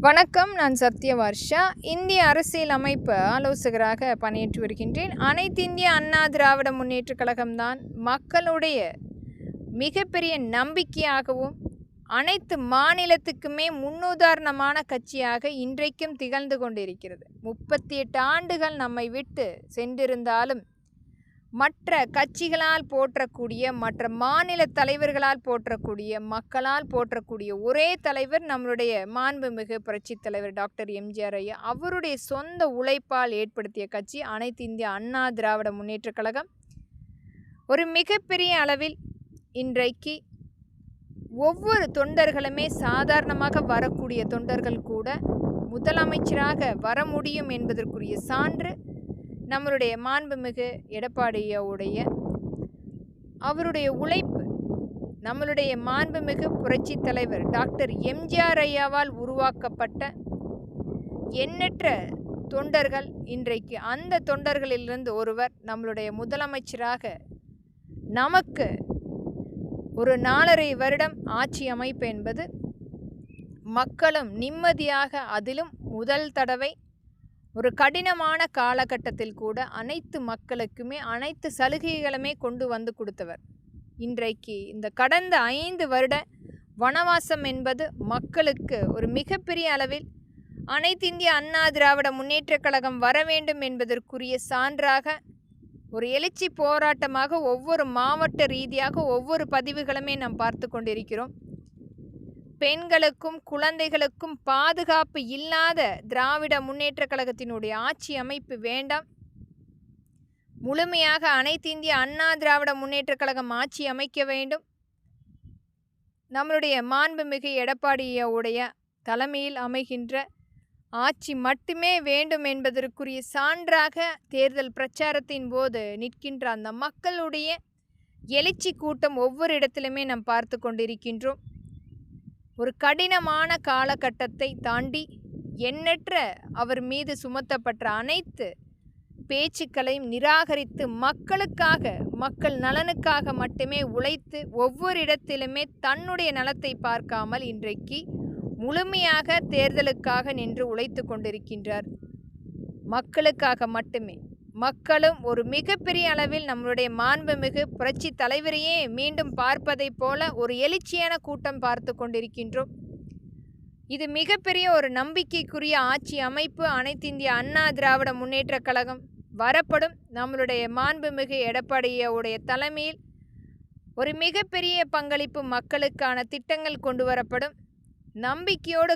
வணக்கம். நான் சத்யவர்ஷா. இந்திய அரசியல் அமைப்பு ஆலோசகராக பணியாற்றி வருகின்றேன். அனைத்திந்திய அண்ணா திராவிட முன்னேற்றக் கழகம்தான் மக்களுடைய மிகப்பெரிய நம்பிக்கையாகவும் அனைத்து மாநிலத்துக்குமே முன்னுதாரணமான கட்சியாக இன்றைக்கும் திகழ்ந்து கொண்டிருக்கிறது. 38 ஆண்டுகள் நம்மை விட்டு சென்றிருந்தாலும் மற்ற கட்சிகளால் போற்றக்கூடிய, மற்ற மாநில தலைவர்களால் போற்றக்கூடிய, மக்களால் போற்றக்கூடிய ஒரே தலைவர் நம்மளுடைய மாண்புமிகு புரட்சித் தலைவர் டாக்டர் எம்ஜிஆர் ஐயா. அவருடைய சொந்த உழைப்பால் ஏற்படுத்திய கட்சி அனைத்து இந்திய அண்ணா திராவிட முன்னேற்றக் கழகம். ஒரு மிகப்பெரிய அளவில் இன்றைக்கு ஒவ்வொரு தொண்டர்களுமே சாதாரணமாக வரக்கூடிய தொண்டர்கள் கூட முதலமைச்சராக வர முடியும் என்பதற்குரிய சான்று நம்மளுடைய மாண்புமிகு எடப்பாடியுடைய அவருடைய உழைப்பு. நம்மளுடைய மாண்புமிகு புரட்சி தலைவர் டாக்டர் எம்ஜிஆர் ஐயாவால் உருவாக்கப்பட்ட எண்ணற்ற தொண்டர்கள் இன்றைக்கு அந்த தொண்டர்களிலிருந்து ஒருவர் நம்மளுடைய முதலமைச்சராக நமக்கு ஒரு 4.5 வருடம் ஆட்சி அமைப்பு என்பது மக்களும் நிம்மதியாக, அதிலும் முதல் தடவை ஒரு கடினமான காலகட்டத்தில் கூட அனைத்து மக்களுக்குமே அனைத்து சலுகைகளுமே கொண்டு வந்து கொடுத்தவர். இன்றைக்கு இந்த கடந்த 5 வருட வனவாசம் என்பது மக்களுக்கு ஒரு மிகப்பெரிய அளவில் அனைத்து இந்திய அண்ணா திராவிட முன்னேற்றக் கழகம் வர வேண்டும் என்பதற்குரிய சான்றாக ஒரு எழுச்சி போராட்டமாக ஒவ்வொரு மாவட்ட ரீதியாக ஒவ்வொரு பதிவுகளுமே நாம் பார்த்து கொண்டிருக்கிறோம். பெண்களுக்கும் குழந்தைகளுக்கும் பாதுகாப்பு இல்லாத திராவிட முன்னேற்றக் கழகத்தினுடைய ஆட்சி அமைப்பு வேண்டாம். முழுமையாக அனைத்து இந்திய அண்ணா திராவிட முன்னேற்றக் கழகம் ஆட்சி அமைக்க வேண்டும். நம்மளுடைய மாண்புமிகு எடப்பாடியுடைய தலைமையில் அமைகின்ற ஆட்சி மட்டுமே வேண்டும் என்பதற்குரிய சான்றாக தேர்தல் பிரச்சாரத்தின் போது நிற்கின்ற அந்த மக்களுடைய எழுச்சி கூட்டம் ஒவ்வொரு இடத்திலுமே நாம் பார்த்து கொண்டிருக்கின்றோம். ஒரு கடினமான காலகட்டத்தை தாண்டி எண்ணற்ற அவர் மீது சுமத்தப்பட்ட அனைத்து பேச்சுக்களையும் நிராகரித்து மக்களுக்காக, மக்கள் நலனுக்காக மட்டுமே உழைத்து ஒவ்வொரு இடத்திலுமே தன்னுடைய நலத்தை பார்க்காமல் இன்றைக்கு முழுமையாக தேர்தலுக்காக நின்று உழைத்து கொண்டிருக்கின்றார். மக்களுக்காக மட்டுமே. மக்களும் ஒரு மிகப்பெரிய அளவில் நம்மளுடைய மாண்புமிகு புரட்சி தலைவரையே மீண்டும் பார்ப்பதைப் போல ஒரு எழுச்சியான கூட்டம் பார்த்து கொண்டிருக்கின்றோம். இது மிகப்பெரிய ஒரு நம்பிக்கைக்குரிய ஆட்சி அமைப்பு. அனைத்து இந்திய அண்ணா திராவிட முன்னேற்றக் கழகம் வரப்படும். நம்மளுடைய மாண்புமிகு எடப்பாடியுடைய தலைமையில் ஒரு மிகப்பெரிய பங்களிப்பு, மக்களுக்கான திட்டங்கள் கொண்டு வரப்படும். நம்பிக்கையோடு